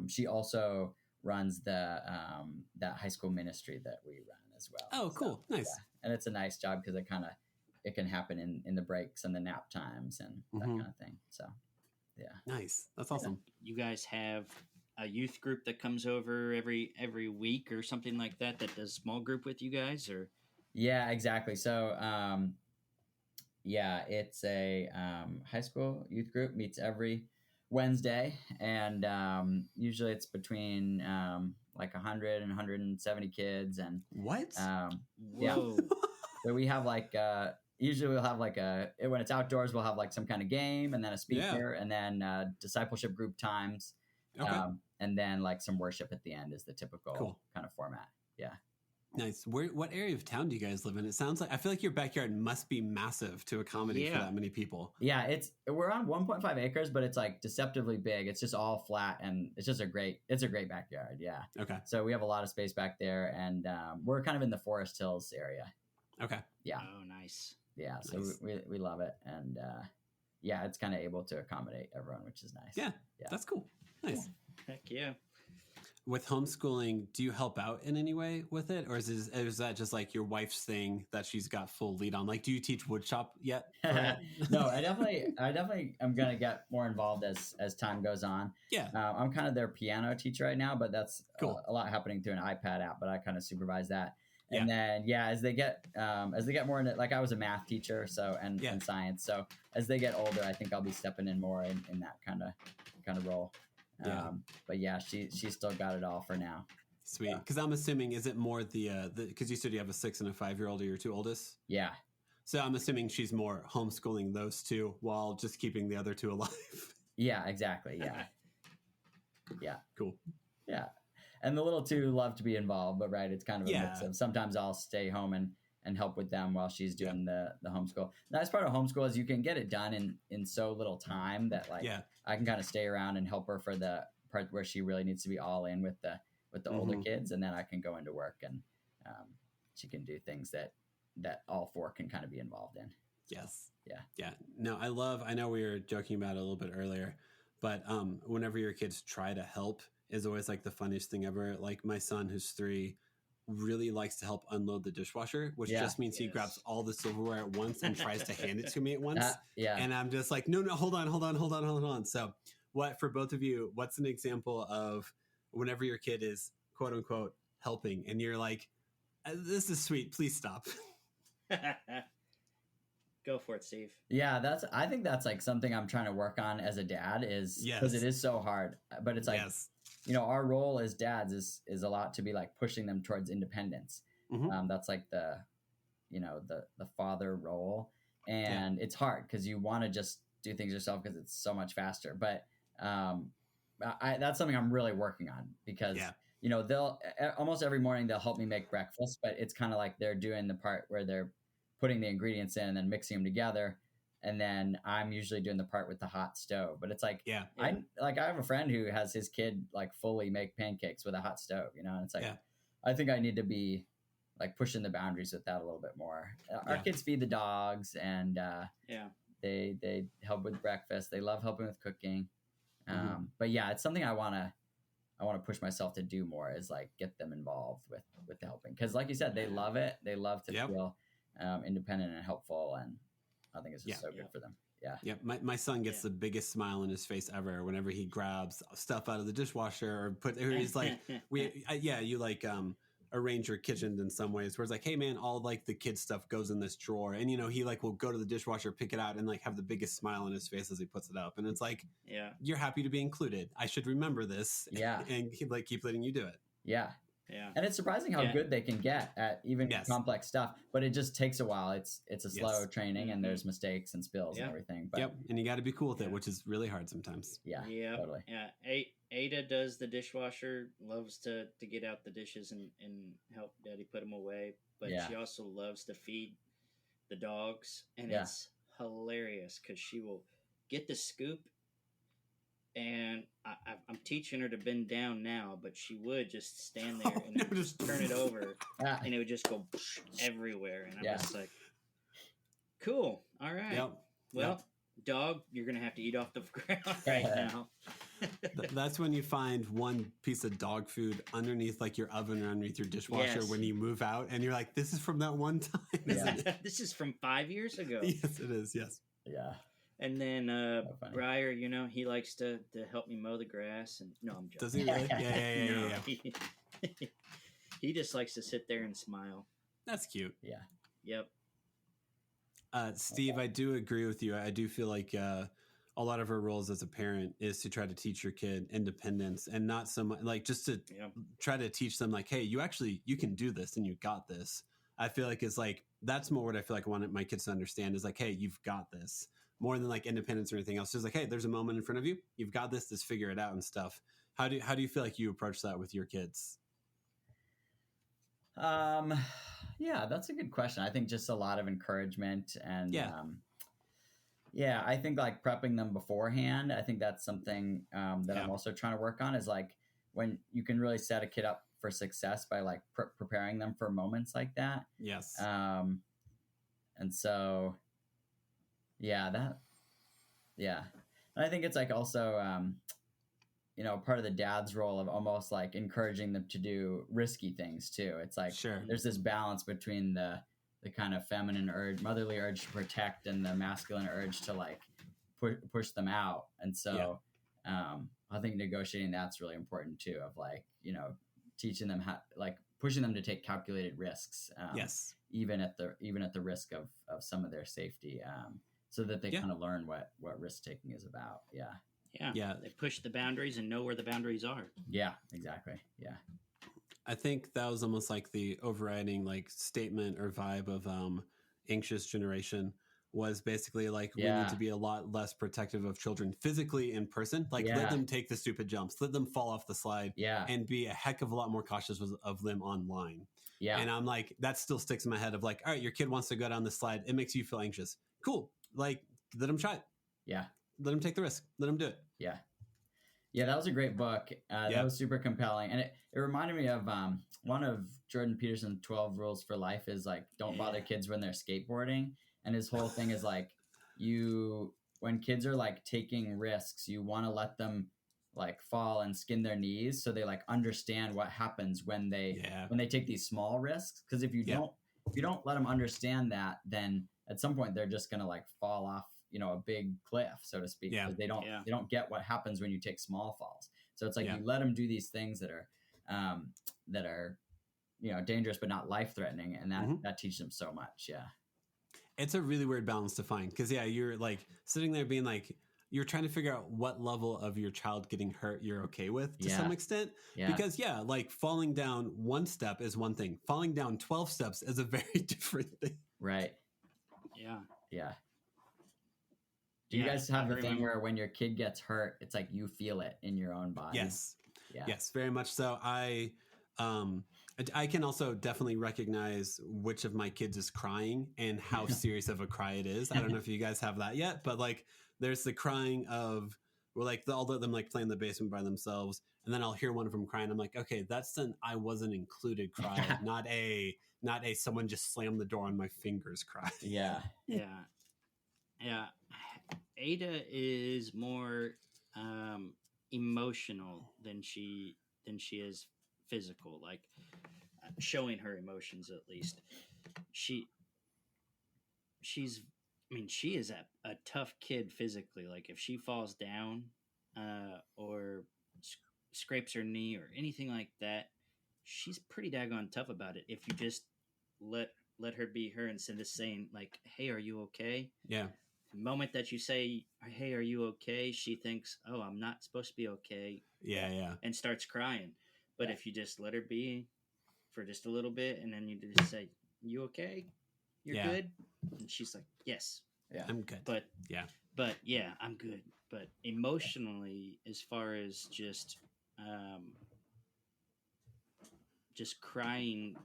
she also runs the that high school ministry that we run as well. Oh, cool, nice. Yeah. And it's a nice job because it can happen in the breaks and the nap times and that kind of thing. So, yeah, nice. That's awesome. You guys have a youth group that comes over every week or something like that does small group with you guys, or? Yeah, exactly. So, it's a high school youth group meets every Wednesday, and usually it's between like 100 and 170 kids. And what? Whoa. So we have like usually we'll have like when it's outdoors, we'll have like some kind of game, and then a speaker, and then discipleship group times. And then like some worship at the end is the typical kind of format. Yeah. Nice. What area of town do you guys live in? It sounds like, I feel like your backyard must be massive to accommodate for that many people. Yeah, we're on 1.5 acres, but it's like deceptively big. It's just all flat, and it's a great backyard. Yeah. Okay. So we have a lot of space back there, and we're kind of in the Forest Hills area. Okay. Yeah. Oh, nice. Yeah. So we love it, and it's kind of able to accommodate everyone, which is nice. Yeah. That's cool. Nice. Heck yeah. With homeschooling, do you help out in any way with it? Or is that just like your wife's thing that she's got full lead on? Like, do you teach woodshop yet? No, I definitely am going to get more involved as time goes on. Yeah. I'm kind of their piano teacher right now, but that's cool. A lot happening through an iPad app, but I kind of supervise that. And then, as they get more into, like, I was a math teacher, so, and science. So as they get older, I think I'll be stepping in more in that kind of role. But she's still got it all for now. Sweet. Because I'm assuming, is it more the because you said you have a 6 and a 5-year-old, or your two oldest? Yeah. So I'm assuming she's more homeschooling those two while just keeping the other two alive. Yeah, exactly. Yeah. Yeah. Cool. Yeah. And the little two love to be involved, but it's kind of a mix of, sometimes I'll stay home and help with them while she's doing the homeschool. The nice part of homeschool is you can get it done in so little time that I can kind of stay around and help her for the part where she really needs to be all in with the older kids, and then I can go into work, and she can do things that all four can kind of be involved in. Yes. Yeah. Yeah. No, I know we were joking about it a little bit earlier, but whenever your kids try to help is always like the funniest thing ever. Like my son, who's 3, really likes to help unload the dishwasher, which just means he grabs all the silverware at once and tries to hand it to me at once. And I'm just like, no, hold on. So for both of you, what's an example of whenever your kid is quote unquote helping and you're like, this is sweet, please stop. Go for it, Steve. Yeah, I think that's like something I'm trying to work on as a dad, is because it is so hard, but it's like, our role as dads is a lot to be like pushing them towards independence. Mm-hmm. That's like the father role, and it's hard because you want to just do things yourself because it's so much faster. But that's something I'm really working on, because they'll almost every morning they'll help me make breakfast, but it's kind of like they're doing the part where they're putting the ingredients in and then mixing them together. And then I'm usually doing the part with the hot stove. But it's like, I have a friend who has his kid like fully make pancakes with a hot stove, and it's like, I think I need to be like pushing the boundaries with that a little bit more. Our kids feed the dogs, and they help with breakfast. They love helping with cooking. But yeah, it's something I want to push myself to do more, is like get them involved with the helping. Because like you said, they love it. They love to feel independent and helpful. And I think it's just so good for them. Yeah. Yep. My son gets the biggest smile on his face ever whenever he grabs stuff out of the dishwasher he's like, you like, arrange your kitchen in some ways where it's like, hey man, all like the kid stuff goes in this drawer. And he like will go to the dishwasher, pick it out, and like have the biggest smile on his face as he puts it up. And it's like, you're happy to be included. I should remember this. Yeah. And he like keep letting you do it. Yeah. Yeah. And it's surprising how good they can get at even complex stuff, but it just takes a while. It's a slow training, and there's mistakes and spills and everything. But and you got to be cool with it, which is really hard sometimes. Yeah. Totally. Yeah. Ada does the dishwasher, loves to get out the dishes and help Daddy put them away, but she also loves to feed the dogs, and it's hilarious because she will get the scoop. And I'm teaching her to bend down now, but she would just stand there and just turn it over, and it would just go everywhere. And I'm just like, cool. All right. Yep. Well, dog, you're going to have to eat off the ground right now. That's when you find one piece of dog food underneath like your oven or underneath your dishwasher when you move out. And you're like, this is from that one time. This is from 5 years ago. Yes, it is. Yes. Yeah. And then Briar, he likes to help me mow the grass. And no, I'm joking. Does he really? Yeah. He just likes to sit there and smile. That's cute. Yeah. Yep. Steve, I do agree with you. I do feel like a lot of our roles as a parent is to try to teach your kid independence, and not so much like just to try to teach them like, hey, you can do this and you got this. I feel like it's like, that's more what I feel like I want my kids to understand is like, hey, you've got this. More than like independence or anything else. It's like, hey, there's a moment in front of you. You've got this. Just figure it out and stuff. How do you feel like you approach that with your kids? Yeah, that's a good question. I think just a lot of encouragement and I think like prepping them beforehand. I think that's something that I'm also trying to work on, is like when you can really set a kid up for success by like preparing them for moments like that. Yes. And so. And I think it's like also, part of the dad's role of almost like encouraging them to do risky things too. It's like, there's this balance between the kind of feminine urge, motherly urge to protect, and the masculine urge to like push them out. And so, I think negotiating that's really important too, of like, teaching them how, like pushing them to take calculated risks. Even at the risk of some of their safety. So that they kind of learn what risk taking is about. Yeah. They push the boundaries and know where the boundaries are. Yeah, exactly. Yeah. I think that was almost like the overriding like statement or vibe of Anxious Generation was basically like, we need to be a lot less protective of children physically in person. Like let them take the stupid jumps, let them fall off the slide, and be a heck of a lot more cautious of them online. Yeah. And I'm like, that still sticks in my head of like, all right, your kid wants to go down the slide. It makes you feel anxious. Cool. Like, let them try it. Yeah. Let them take the risk. Let them do it. Yeah. Yeah, that was a great book. That was super compelling. And it reminded me of one of Jordan Peterson's 12 rules for life is like, don't bother kids when they're skateboarding. And his whole thing is like, when kids are like taking risks, you want to let them like fall and skin their knees so they like understand what happens when they take these small risks. Because if you don't let them understand that, then at some point they're just gonna like fall off, a big cliff, so to speak. Yeah. They don't get what happens when you take small falls. So it's like you let them do these things that are dangerous but not life threatening, and that teaches them so much. Yeah. It's a really weird balance to find because you're like sitting there being like, you're trying to figure out what level of your child getting hurt you're okay with to some extent. Yeah. Because like falling down one step is one thing. Falling down 12 steps is a very different thing. Right. Yeah. Yeah. Do you guys have the thing where when your kid gets hurt, it's like you feel it in your own body? Yes. Yeah. Yes, very much so. I can also definitely recognize which of my kids is crying and how serious of a cry it is. I don't know if you guys have that yet, but like there's the crying of where like I'll let them like play in the basement by themselves, and then I'll hear one of them crying. I'm like, okay, that's an I wasn't included cry, not a someone just slammed the door on my fingers cry. Yeah. Ada is more emotional than she is physical, like showing her emotions. At least she is a tough kid physically. Like if she falls down or scrapes her knee or anything like that, she's pretty daggone tough about it. If you just let her be her instead of saying like, hey, are you okay? Yeah. The moment that you say, hey, are you okay? She thinks, oh, I'm not supposed to be okay. Yeah. And starts crying. But if you just let her be for just a little bit, and then you just say, you okay? You're good? And she's like, yes. Yeah. I'm good. But I'm good. But emotionally, as far as just crying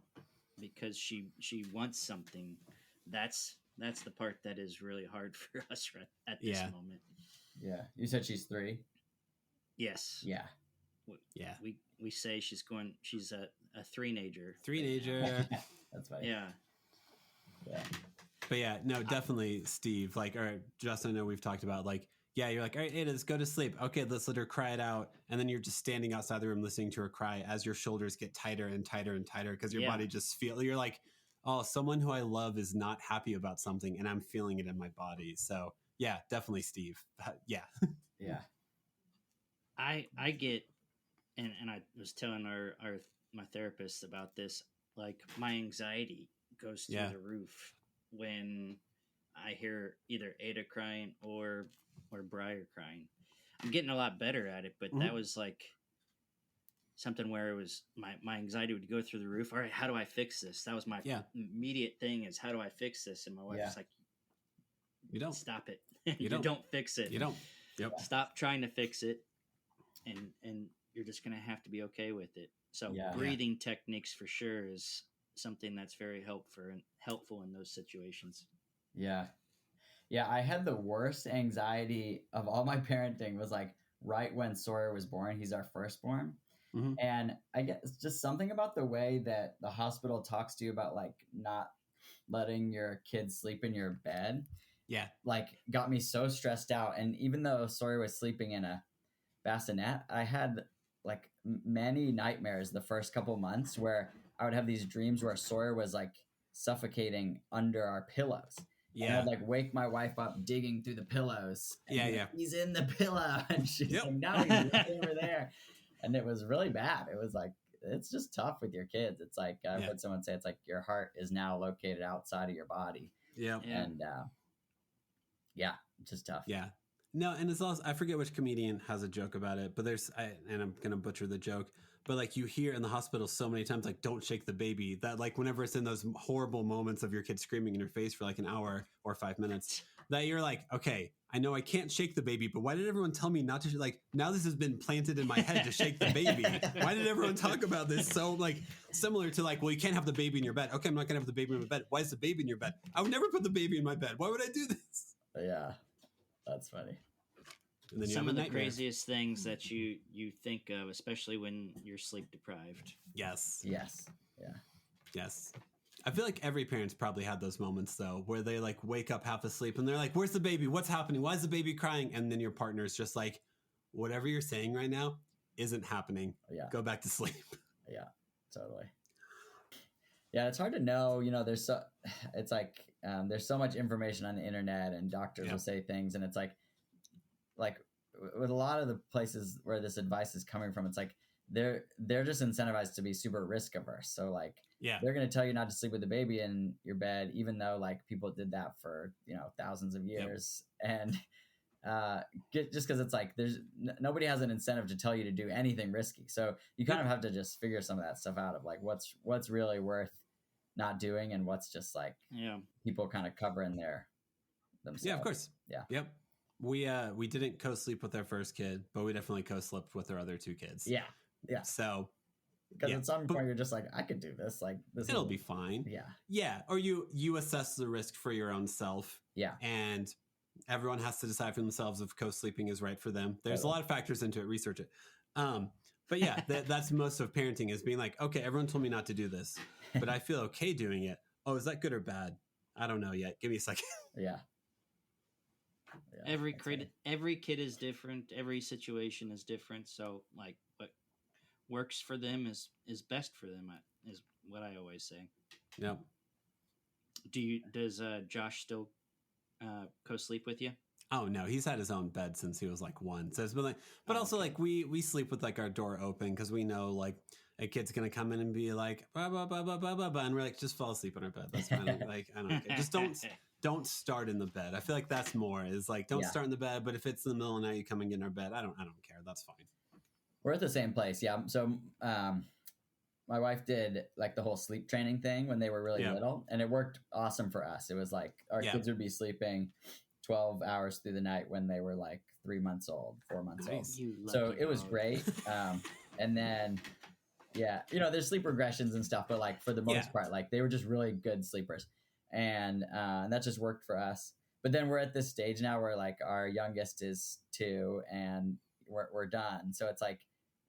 because she wants something, that's the part that is really hard for us at this moment. Yeah. You said she's 3? Yes. Yeah. We say she's a three-nager. That's funny. Yeah. But yeah, no, definitely Steve, like, all right, Justin, I know we've talked about like, you're like, all right, Ada, let's go to sleep. Okay, let's let her cry it out. And then you're just standing outside the room listening to her cry as your shoulders get tighter and tighter and tighter because your body just you're like, oh, someone who I love is not happy about something and I'm feeling it in my body. So yeah, definitely Steve. Yeah. I get, and I was telling my therapist about this, like my anxiety goes through the roof when I hear either Ada crying or Briar crying. I'm getting a lot better at it, but that was like something where it was my anxiety would go through the roof. All right, how do I fix this? That was my immediate thing is how do I fix this? And my wife was like, you don't stop it. You don't fix it. You don't. Yep. Stop trying to fix it. And you're just going to have to be okay with it. So breathing techniques for sure is something that's very helpful in those situations. Yeah. Yeah. I had the worst anxiety of all my parenting was like right when Sawyer was born. He's our firstborn. Mm-hmm. And I guess just something about the way that the hospital talks to you about like not letting your kids sleep in your bed. Yeah. Like got me so stressed out. And even though Sawyer was sleeping in a bassinet, I had like many nightmares the first couple months where I would have these dreams where Sawyer was like suffocating under our pillows. Yeah. And I'd like wake my wife up digging through the pillows. And he's in the pillow. And she's like, no, he's right over there. And it was really bad. It was like, it's just tough with your kids. It's like, I heard someone say, it's like your heart is now located outside of your body. Yeah. And it's just tough. Yeah. No, and it's also, I forget which comedian has a joke about it, but and I'm going to butcher the joke, but like you hear in the hospital so many times, like, don't shake the baby, that like whenever it's in those horrible moments of your kid screaming in your face for like an hour or 5 minutes, that you're like, okay, I know I can't shake the baby, but why did everyone tell me not to? Like, now this has been planted in my head to shake the baby. Why did everyone talk about this? So like similar to like, well, you can't have the baby in your bed. Okay, I'm not going to have the baby in my bed. Why is the baby in your bed? I would never put the baby in my bed. Why would I do this? Yeah, that's funny. And then some of the craziest things that you think of, especially when you're sleep deprived. Yes. Yeah. Yes. I feel like every parent's probably had those moments though, where they like wake up half asleep and they're like, where's the baby? What's happening? Why is the baby crying? And then your partner's just like, whatever you're saying right now isn't happening. Yeah. Go back to sleep. Yeah, totally. Yeah. It's hard to know, there's there's so much information on the internet and doctors will say things and it's like with a lot of the places where this advice is coming from, it's like they're just incentivized to be super risk averse. So like, they're going to tell you not to sleep with the baby in your bed, even though like people did that for, thousands of years. And just because it's like nobody has an incentive to tell you to do anything risky. So you kind of have to just figure some of that stuff out of like what's really worth not doing and what's just like people kind of covering themselves. Yeah, of course. Yeah. Yep. We didn't co-sleep with our first kid, but we definitely co-slept with our other 2 kids. Yeah. Yeah. So because at some point you're just like, I could do this. Like this it'll be fine. Yeah. Yeah. Or you assess the risk for your own self. Yeah. And everyone has to decide for themselves if co-sleeping is right for them. There's a lot of factors into it. Research it. But yeah, that's most of parenting, is being like, okay, everyone told me not to do this, but I feel okay doing it. Oh, is that good or bad? I don't know yet. Give me a second. Yeah. Every kid is different. Every situation is different. So like what works for them is best for them, is what I always say. Yep. Does Josh still co-sleep with you? Oh no, he's had his own bed since he was like 1. So it's been like, but also like we sleep with like our door open, because we know like a kid's gonna come in and be like blah blah blah blah blah blah, blah, and we're like, just fall asleep on our bed. That's fine. Like I don't care. Just don't start in the bed. I feel like that's more is like, don't start in the bed. But if it's in the middle of the night, you come and get in our bed. I don't care. That's fine. We're at the same place. Yeah. So my wife did like the whole sleep training thing when they were really little, and it worked awesome for us. It was like our kids would be sleeping 12 hours through the night when they were like 3 months old, 4 months old. So it was great. And then, there's sleep regressions and stuff, but like for the most part, like they were just really good sleepers, and that just worked for us. But then we're at this stage now where like our youngest is 2 and we're done. So it's like,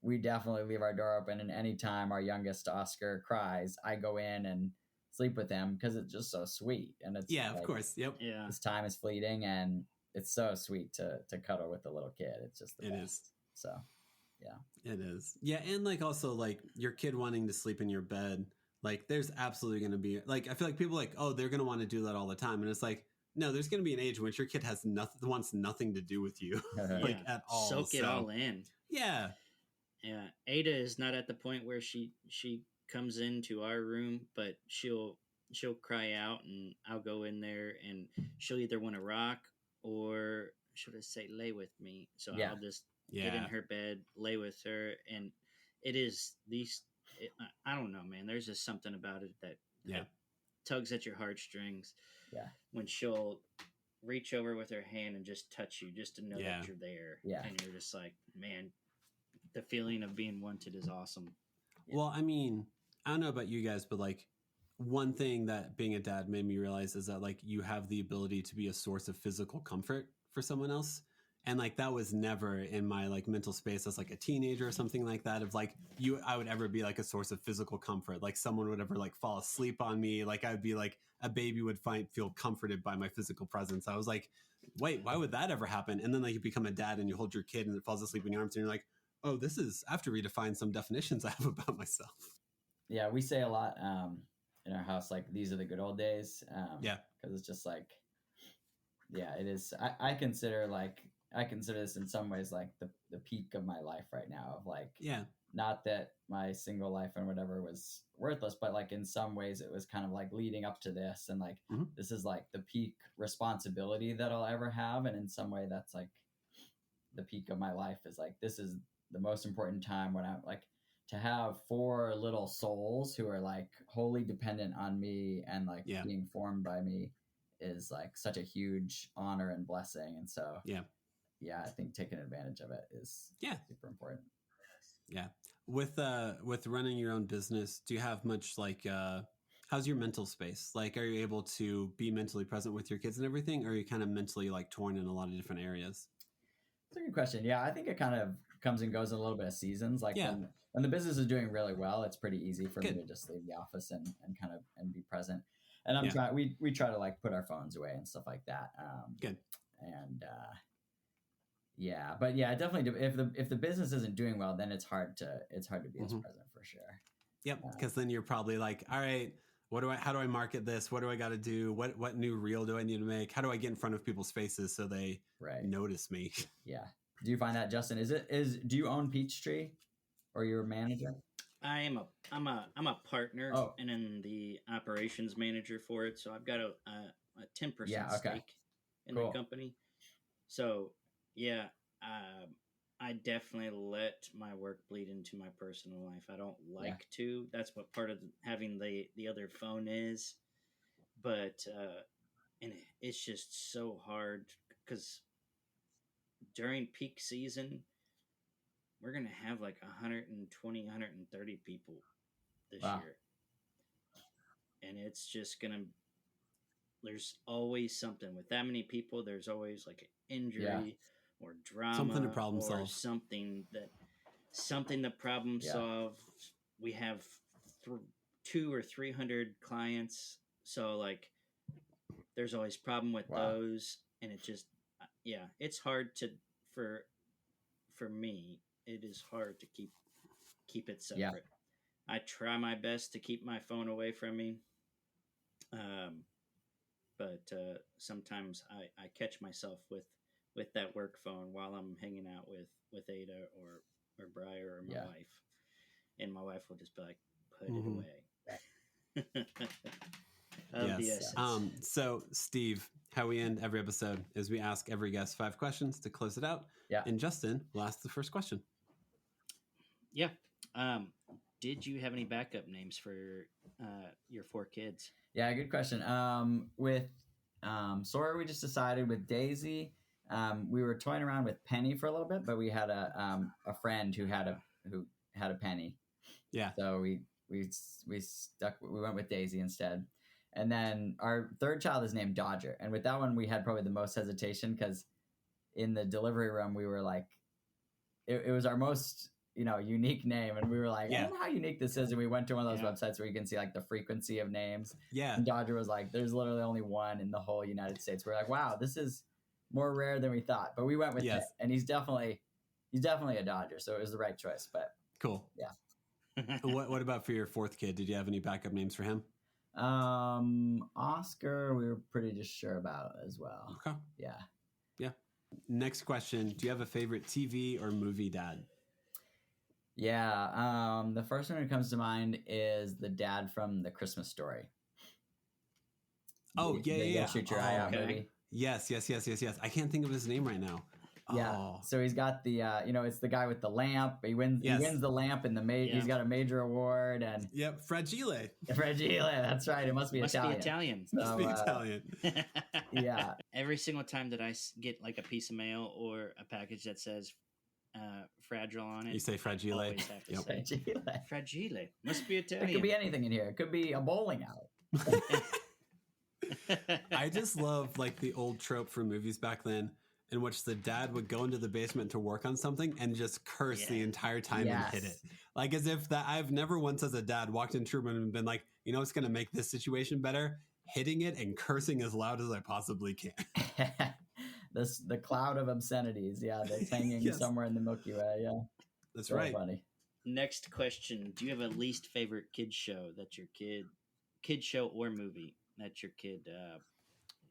we definitely leave our door open, and anytime our youngest Oscar cries, I go in and sleep with him, because it's just so sweet. And it's of course. Yep. Yeah. This time is fleeting, and it's so sweet to cuddle with a little kid. It's just the best. Is. So, yeah. It is. Yeah, and like also like your kid wanting to sleep in your bed, like there's absolutely going to be like, I feel like people like, oh, they're going to want to do that all the time, and it's like, no, there's going to be an age in which your kid has wants nothing to do with you, like at all. Soak it all in. Yeah. Yeah, Ada is not at the point where she comes into our room, but she'll cry out, and I'll go in there, and she'll either want to rock, or should I say lay with me. So I'll just get in her bed, lay with her, and it is I don't know, man. There's just something about it that tugs at your heartstrings. Yeah, when she'll reach over with her hand and just touch you, just to know that you're there. Yeah, and you're just like, man. The feeling of being wanted is awesome. Well, I mean, I don't know about you guys, but like one thing that being a dad made me realize is that like you have the ability to be a source of physical comfort for someone else. And like that was never in my like mental space as like a teenager or something like that, of like I would ever be like a source of physical comfort. Like someone would ever like fall asleep on me. Like I would be like a baby would feel comforted by my physical presence. I was like, wait, why would that ever happen? And then like you become a dad and you hold your kid and it falls asleep in your arms and you're like, oh, I have to redefine some definitions I have about myself. Yeah, we say a lot in our house, like, these are the good old days. Because it's just like, it is. I consider this in some ways like the peak of my life right now, of like, not that my single life and whatever was worthless, but like in some ways it was kind of like leading up to this, and like this is like the peak responsibility that I'll ever have. And in some way that's like the peak of my life, is like, this is the most important time when I'm like, to have 4 little souls who are like wholly dependent on me and like being formed by me is like such a huge honor and blessing. And so, I think taking advantage of it is super important. Yeah. With running your own business, do you have much like, how's your mental space? Like, are you able to be mentally present with your kids and everything? Or are you kind of mentally like torn in a lot of different areas? That's a good question. Yeah, I think it kind of comes and goes in a little bit of seasons. Like when the business is doing really well, it's pretty easy for me to just leave the office and kind of and be present. And I'm trying. We try to like put our phones away and stuff like that. Good. And but definitely. If the business isn't doing well, then it's hard to be as present for sure. Yep. Because then you're probably like, all right, how do I market this? What do I got to do? What new reel do I need to make? How do I get in front of people's faces so they notice me? Yeah. Do you find that, Justin? Do you own Peachtree, or you're a manager? I'm a partner and then the operations manager for it. So I've got a 10% stake in the company. So I definitely let my work bleed into my personal life. I don't like to. That's what part of having the other phone is. But and it's just so hard because during peak season, we're going to have like 120, 130 people this year. And it's just going to there's always something with that many people. There's always like an injury or drama, something to problem or solve, something to problem solve. We have 200 or 300 clients, so like there's always problem with those, and it just it's hard to for me. It is hard to keep it separate. I try my best to keep my phone away from me, but sometimes I catch myself with that work phone while I'm hanging out with Ada or Briar or my wife, and my wife will just be like, "Put it away." Yes. So, Steve, how we end every episode is we ask every guest 5 questions to close it out. Yeah. And Justin will ask the first question. Yeah. Did you have any backup names for your 4 kids? Yeah, good question. With Sawyer, we just decided with Daisy, we were toying around with Penny for a little bit, but we had a friend who had a Penny. Yeah. So we went with Daisy instead. And then our 3rd child is named Dodger. And with that one, we had probably the most hesitation because in the delivery room, we were like, it was our most, unique name. And we were like, I don't know how unique this is. And we went to one of those websites where you can see like the frequency of names. Yeah. And Dodger was like, there's literally only one in the whole United States. We're like, wow, this is more rare than we thought. But we went with it. And he's definitely a Dodger. So it was the right choice. But cool. Yeah. What about for your 4th kid? Did you have any backup names for him? Oscar, we were pretty just sure about as well. Okay. Yeah. Next question. Do you have a favorite TV or movie dad? Yeah. The first one that comes to mind is the dad from The Christmas Story. Oh, yeah. Shoot Your Eye Out movie. Yes. I can't think of his name right now. Yeah. Oh. So he's got the, it's the guy with the lamp. He wins the lamp and he's got a major award. And yep. Fragile. That's right. It must be Italian. Must be Italian. Yeah. Every single time that I get like a piece of mail or a package that says fragile on it, you say fragile. I always have to say fragile. Must be Italian. It could be anything in here. It could be a bowling alley. I just love like the old trope from movies back then, in which the dad would go into the basement to work on something and just curse the entire time and hit it. Like as if that I've never once as a dad walked into a room and been like, what's going to make this situation better? Hitting it and cursing as loud as I possibly can. The cloud of obscenities. Yeah. That's hanging somewhere in the Milky Way. Yeah. That's so right. Funny. Next question. Do you have a least favorite kid show that your kid show or movie that your kid,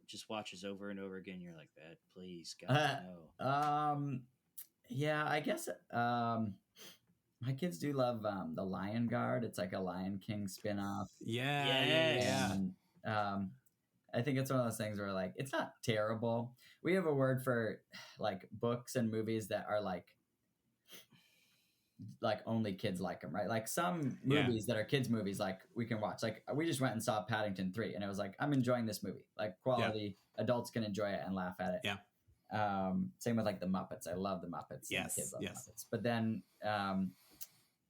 just watches over and over again? You're like, that, please, God, no. Yeah, I guess my kids do love the Lion Guard. It's like a Lion King spinoff. Yeah. And, I think it's one of those things where like it's not terrible. We have a word for like books and movies that are like only kids like them, right? Like some movies that are kids movies, like we can watch. Like we just went and saw Paddington 3 and it was like, I'm enjoying this movie. Like quality adults can enjoy it and laugh at it. Yeah. Same with like the Muppets. I love the Muppets. Yes. The kids love Muppets. But then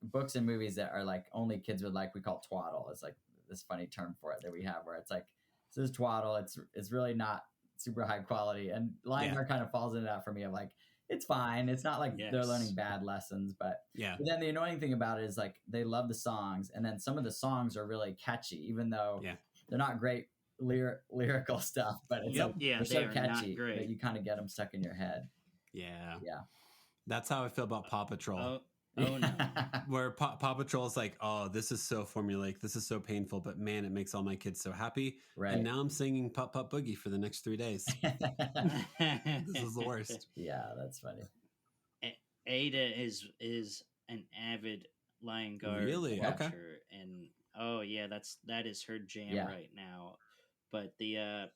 books and movies that are like only kids would like, we call twaddle. It's like this funny term for it that we have where it's like, this is twaddle. It's really not super high quality. And Lion Guard kind of falls into that for me of like, it's fine. It's not like they're learning bad lessons, but then the annoying thing about it is like they love the songs, and then some of the songs are really catchy, even though they're not great lyrical stuff. But it's they're so catchy that you kind of get them stuck in your head. Yeah. That's how I feel about Paw Patrol. Oh no. Where Paw Patrol is like, oh, this is so formulaic, this is so painful, but man, it makes all my kids so happy. Right. And now I'm singing Pup Pup Boogie for the next 3 days. This is the worst. Yeah, that's funny. Ada is an avid Lion Guard watcher, and that is her jam right now. But the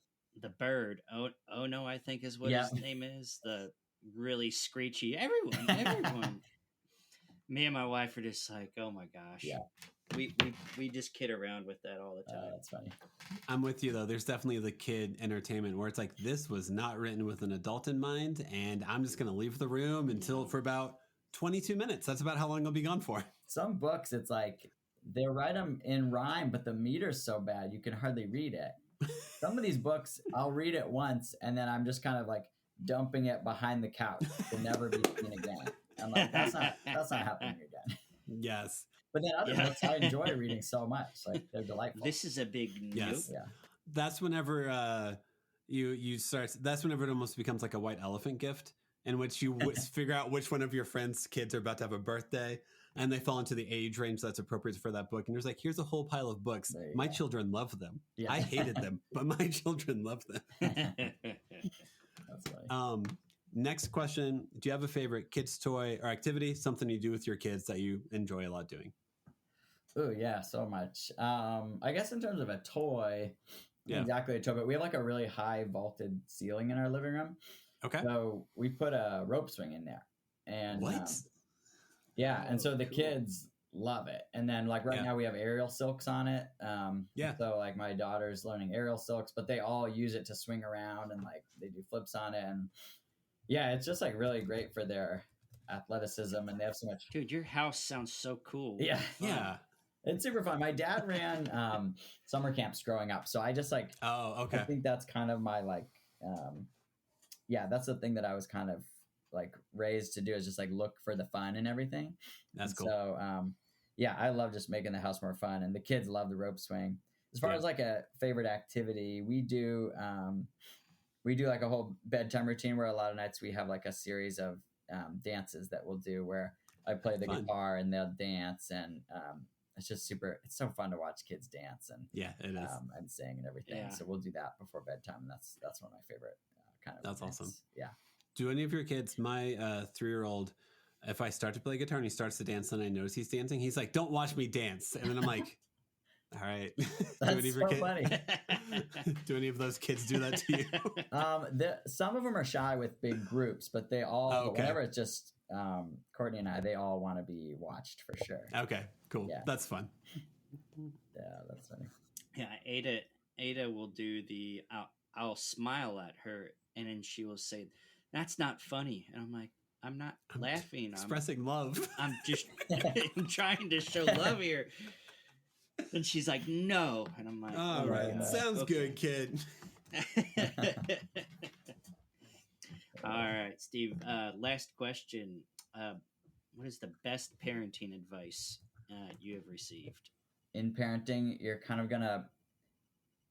bird, oh no, I think is what his name is, the really screechy. Everyone. Me and my wife are just like, oh my gosh. Yeah. We just kid around with that all the time. That's funny. I'm with you though. There's definitely the kid entertainment where it's like, this was not written with an adult in mind, and I'm just going to leave the room for about 22 minutes. That's about how long I'll be gone for. Some books, it's like they write them in rhyme, but the meter's so bad you can hardly read it. some of these books, I'll read it once and then I'm just kind of like dumping it behind the couch to never be seen again. I'm like, that's not happening again. Yes. But then other books I enjoy reading so much. Like they're delightful. This is a big Yes. nope. Yeah. That's whenever you start. That's whenever it almost becomes like a white elephant gift, in which you figure out which one of your friends' kids are about to have a birthday, and they fall into the age range that's appropriate for that book. And there's like, here's a whole pile of books. My children love them. Yeah. I hated them, but my children love them. That's funny. Next question: do you have a favorite kids' toy or activity? Something you do with your kids that you enjoy a lot doing? Oh yeah, so much. I guess in terms of a toy, exactly a toy, but we have like a really high vaulted ceiling in our living room. Okay. So we put a rope swing in there, and what? And so the kids love it. And then like right now we have aerial silks on it. So like my daughter's learning aerial silks, but they all use it to swing around and like they do flips on it, and it's just like really great for their athleticism, and they have so much. Dude, your house sounds so cool. Yeah. Yeah. It's super fun. My dad ran summer camps growing up. So I just like, I think that's kind of my like, that's the thing that I was kind of like raised to do, is just like look for the fun and everything. That's cool. So I love just making the house more fun, and the kids love the rope swing. As far as like a favorite activity, we do like a whole bedtime routine where a lot of nights we have like a series of dances that we'll do where I play the guitar and they'll dance, and it's just it's so fun to watch kids dance, and it is, and sing and everything. Yeah. So we'll do that before bedtime, and that's one of my favorite kind of. That's events. awesome. Yeah. Do any of your kids? My 3-year-old, if I start to play guitar and he starts to dance, and I notice he's dancing, he's like, "Don't watch me dance," and then I'm like, "All right." That's so funny. Do any of those kids do that to you? Some of them are shy with big groups, but they all, whenever it's just Courtney and I, they all want to be watched for sure. Okay, cool. Yeah. That's fun. Yeah, that's funny. Yeah, Ada will do the. I'll smile at her, and then she will say, "That's not funny," and I'm like, "I'm not laughing. Expressing love. I'm just I'm trying to show love here." And she's like, "No," and I'm like, "All right, sounds good, kid." All right, Steve. Last question. What is the best parenting advice you have received? In parenting, you're kind of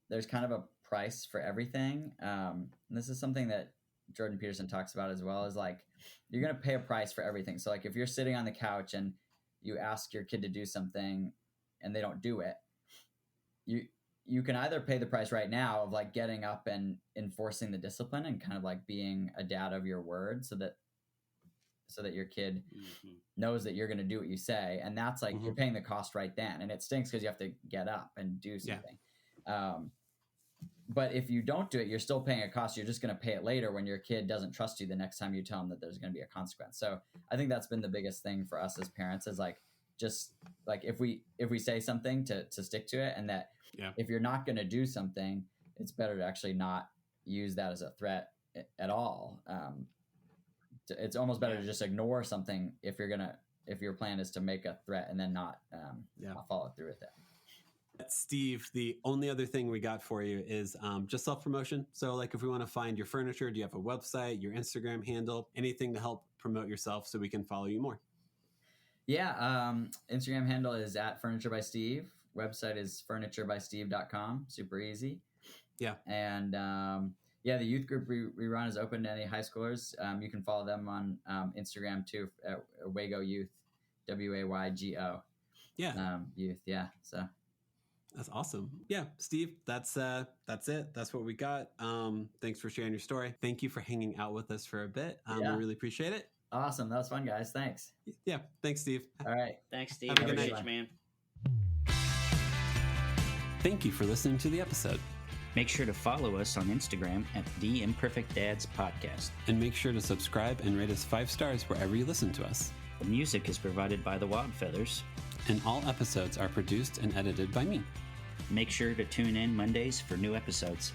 there's kind of a price for everything. And this is something that Jordan Peterson talks about as well, is like, you're going to pay a price for everything. So like if you're sitting on the couch and you ask your kid to do something and they don't do it, you can either pay the price right now of like getting up and enforcing the discipline and kind of like being a dad of your word, so that your kid knows that you're going to do what you say. And that's like, you're paying the cost right then. And it stinks because you have to get up and do something. But if you don't do it, you're still paying a cost. You're just going to pay it later when your kid doesn't trust you the next time you tell them that there's going to be a consequence. So I think that's been the biggest thing for us as parents, is like, just like if we say something to stick to it, and that if you're not going to do something, it's better to actually not use that as a threat at all. It's almost better to just ignore something if your plan is to make a threat and then not follow through with it. Steve, the only other thing we got for you is just self-promotion. So like if we want to find your furniture, do you have a website, your Instagram handle, anything to help promote yourself so we can follow you more? Yeah. Instagram handle is @FurnitureBySteve. Website is FurnitureBySteve.com. Super easy. Yeah. And the youth group we run is open to any high schoolers. You can follow them on Instagram too, at Waygo Youth, WAYGO. Yeah. Youth. Yeah. So. That's awesome. Yeah, Steve, that's it. That's what we got. Thanks for sharing your story. Thank you for hanging out with us for a bit. We really appreciate it. Awesome. That was fun, guys. Thanks. Yeah. Thanks, Steve. All right. Thanks, Steve. Have a good night, man. Thank you for listening to the episode. Make sure to follow us on Instagram at The Imperfect Dads Podcast. And make sure to subscribe and rate us 5 stars wherever you listen to us. The music is provided by The Wildfeathers. And all episodes are produced and edited by me. Make sure to tune in Mondays for new episodes.